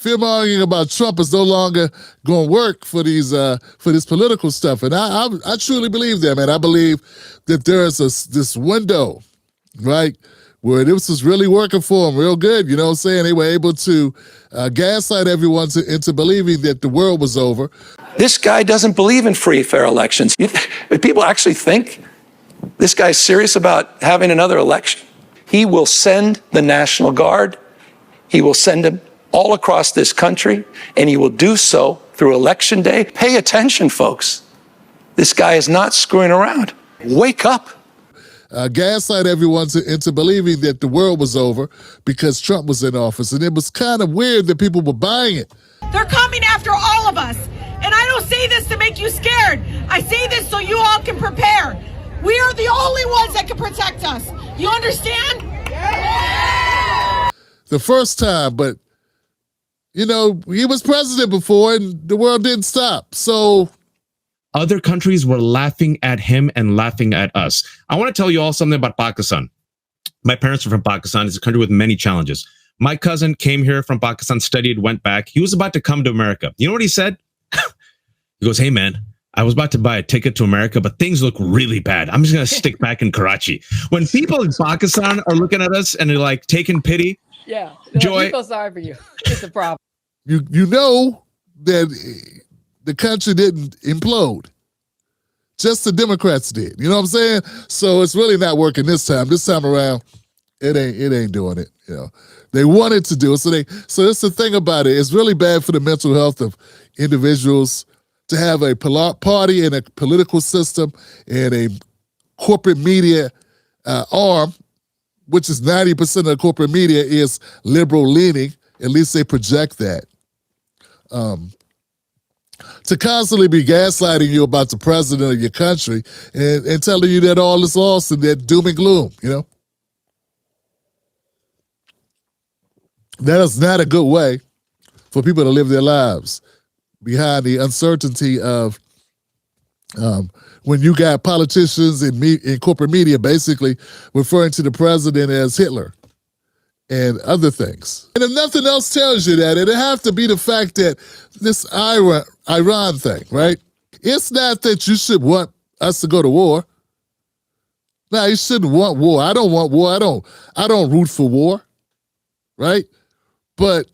fear-mongering about Trump is no longer going to work for this political stuff. And I truly believe that, man. I believe that there is this window, right, where this was really working for them real good. You know what I'm saying? They were able to gaslight everyone into believing that the world was over. This guy doesn't believe in free, fair elections. People actually think this guy's serious about having another election. He will send the National Guard. He will send them all across this country, and he will do so through Election Day. Pay attention, folks. This guy is not screwing around. Wake up. Gaslight everyone into believing that the world was over because Trump was in office. And it was kind of weird that people were buying it. They're coming after all of us. And I don't say this to make you scared. I say this so you all can prepare. We are the only ones that can protect us. You understand? Yeah! The first time, but, you know, he was president before and the world didn't stop. So other countries were laughing at him and laughing at us. I want to tell you all something about Pakistan. My parents are from Pakistan. It's a country with many challenges. My cousin came here from Pakistan, studied, went back. He was about to come to America. You know what he said? He goes, hey, man, I was about to buy a ticket to America, but things look really bad. I'm just going to stick back in Karachi. When people in Pakistan are looking at us and they're like taking pity. Yeah. Joy. We feel sorry for you. It's a problem. You know that the country didn't implode. Just the Democrats did. You know what I'm saying? So it's really not working this time. This time around, it ain't doing it. You know, they wanted to do it. So that's the thing about it. It's really bad for the mental health of individuals to have a party and a political system and a corporate media arm, which is 90% of the corporate media is liberal leaning. At least they project that. To constantly be gaslighting you about the president of your country and telling you that all is lost and that doom and gloom, you know? That is not a good way for people to live their lives behind the uncertainty of when you got politicians in corporate media basically referring to the president as Hitler and other things. And if nothing else tells you that, it'd have to be the fact that this Iran thing, right? It's not that you should want us to go to war. No, you shouldn't want war. I don't want war. I don't root for war, right? But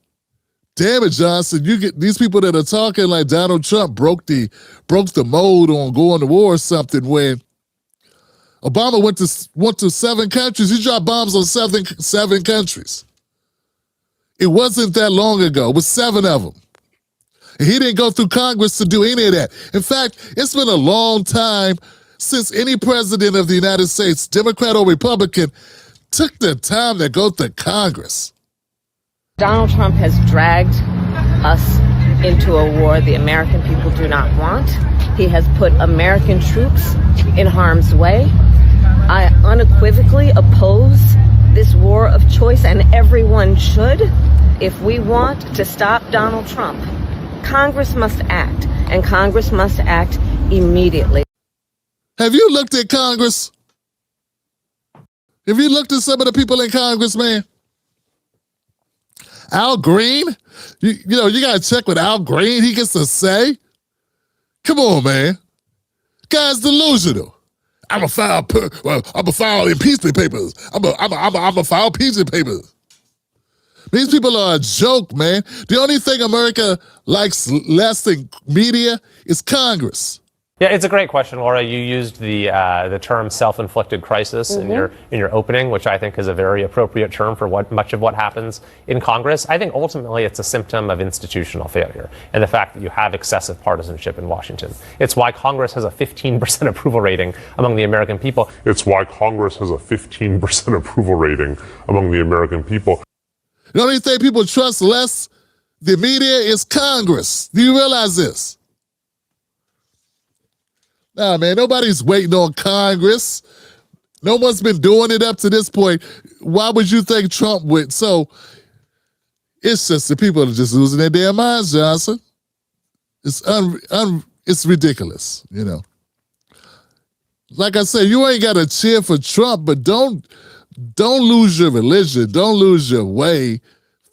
damn it, Johnson, you get these people that are talking like Donald Trump broke the mold on going to war or something when Obama went to 7 countries. He dropped bombs on seven countries. It wasn't that long ago. It was 7 of them. And he didn't go through Congress to do any of that. In fact, it's been a long time since any president of the United States, Democrat or Republican, took the time to go through Congress. Donald Trump has dragged us into a war the American people do not want. He has put American troops in harm's way. I unequivocally oppose this war of choice, and everyone should. If we want to stop Donald Trump, Congress must act, and Congress must act immediately. Have you looked at Congress? Have you looked at some of the people in Congress, man? Al Green? You know, you got to check with Al Green. He gets a say. Come on, man. Guy's delusional. I'm a file impeachment papers. I'm a file impeachment papers. These people are a joke, man. The only thing America likes less than media is Congress. Yeah, it's a great question, Laura. You used the term self-inflicted crisis in your opening, which I think is a very appropriate term for much of what happens in Congress. I think ultimately it's a symptom of institutional failure and the fact that you have excessive partisanship in Washington. It's why Congress has a 15% approval rating among the American people. It's why Congress has a 15% approval rating among the American people. The only thing people trust less than media is Congress. Do you realize this? Nah, man, nobody's waiting on Congress. No one's been doing it up to this point. Why would you think Trump would? So it's just the people are just losing their damn minds, Johnson. It's ridiculous, you know. Like I said, you ain't got to cheer for Trump, but don't lose your religion. Don't lose your way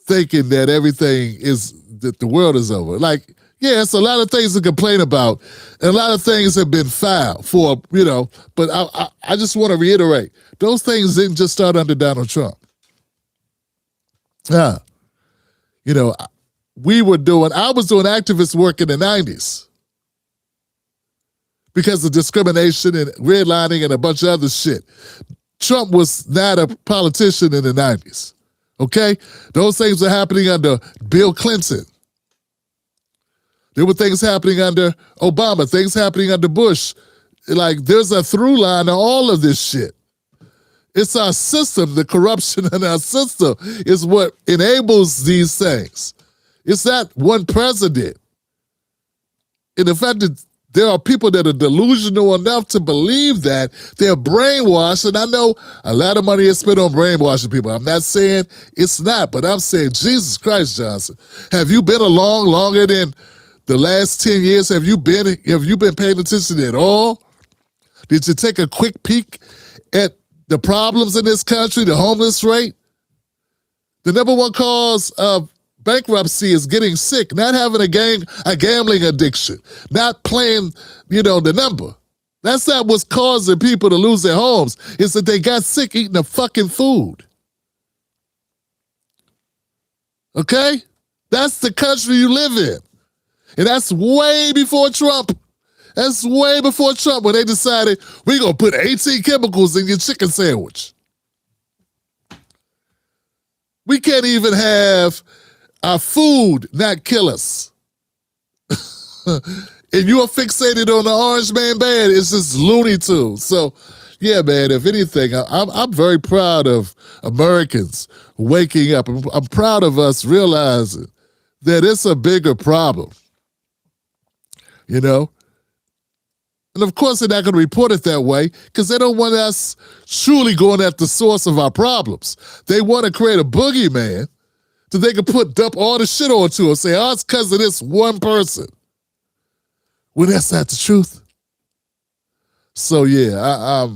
thinking that everything is that the world is over. Like, yeah, it's a lot of things to complain about, and a lot of things have been filed for, but I just want to reiterate, those things didn't just start under Donald Trump. I was doing activist work in the 90s because of discrimination and redlining and a bunch of other shit. Trump was not a politician in the 90s, okay? Those things were happening under Bill Clinton. There were things happening under Obama, things happening under Bush. Like, there's a through line to all of this shit. It's our system, the corruption in our system is what enables these things. It's not one president. And the fact that there are people that are delusional enough to believe that they're brainwashed, and I know a lot of money is spent on brainwashing people. I'm not saying it's not, but I'm saying, Jesus Christ, Johnson, have you been along longer than the last 10 years? Have you been paying attention at all? Did you take a quick peek at the problems in this country, the homeless rate? The number one cause of bankruptcy is getting sick, not having a gambling addiction, not playing, the number. That's not what's causing people to lose their homes. It's that they got sick eating the fucking food. Okay? That's the country you live in. And that's way before Trump. That's way before Trump when they decided we're going to put 18 chemicals in your chicken sandwich. We can't even have our food not kill us. And you are fixated on the orange man band. It's just Looney Tunes. So, yeah, man, if anything, I'm very proud of Americans waking up. I'm proud of us realizing that it's a bigger problem. And of course, they're not going to report it that way because they don't want us truly going at the source of our problems. They want to create a boogeyman so they can dump all the shit onto us, say, oh, it's because of this one person. Well, that's not the truth. So, yeah,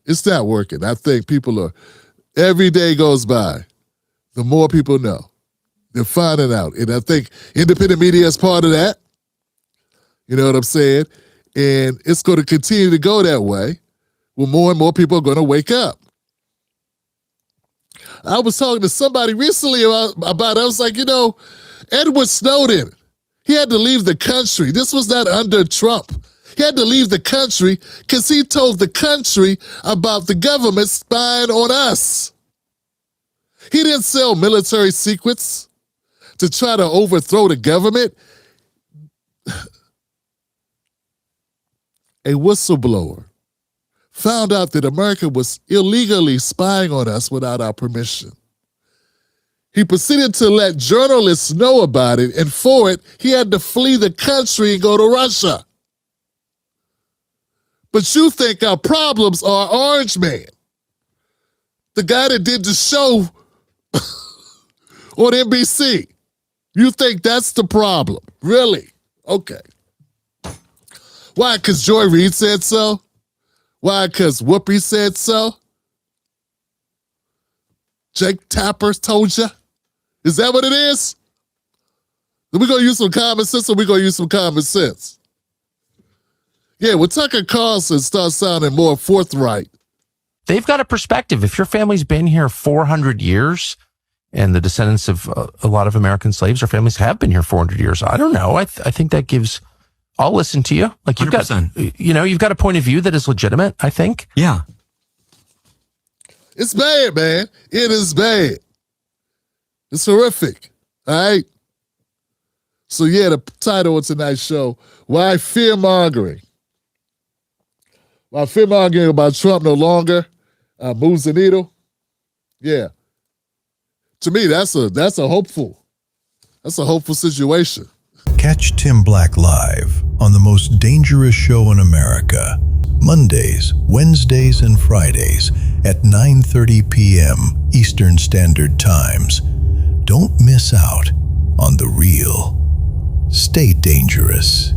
it's not working. I think every day goes by, the more people know. They're finding out. And I think independent media is part of that. You know what I'm saying? And it's going to continue to go that way when more and more people are going to wake up. I was talking to somebody recently about it. I was like, Edward Snowden, he had to leave the country. This was not under Trump. He had to leave the country because he told the country about the government spying on us. He didn't sell military secrets to try to overthrow the government. A whistleblower found out that America was illegally spying on us without our permission. He proceeded to let journalists know about it, and for it, he had to flee the country and go to Russia. But you think our problems are Orange Man, the guy that did the show on NBC. You think that's the problem? Really? Okay. Why? Because Joy Reid said so? Why? Because Whoopi said so? Jake Tapper told you? Is that what it is? We're going to use some common sense, or we're going to use some common sense? Yeah, when Tucker Carlson starts sounding more forthright. They've got a perspective. If your family's been here 400 years, and the descendants of a lot of American slaves or families have been here 400 years, I don't know. I think that gives... I'll listen to you. Like you've 100%. You've got a point of view that is legitimate, I think. Yeah. It's bad, man. It is bad. It's horrific. All right? So, yeah, the title of tonight's show, Why Fear-Mongering? Why fear-mongering about Trump no longer moves the needle? Yeah. To me, that's a hopeful situation. Catch Tim Black live on the most dangerous show in America, Mondays, Wednesdays, and Fridays at 9:30 p.m. Eastern Standard Times. Don't miss out on the real. Stay dangerous.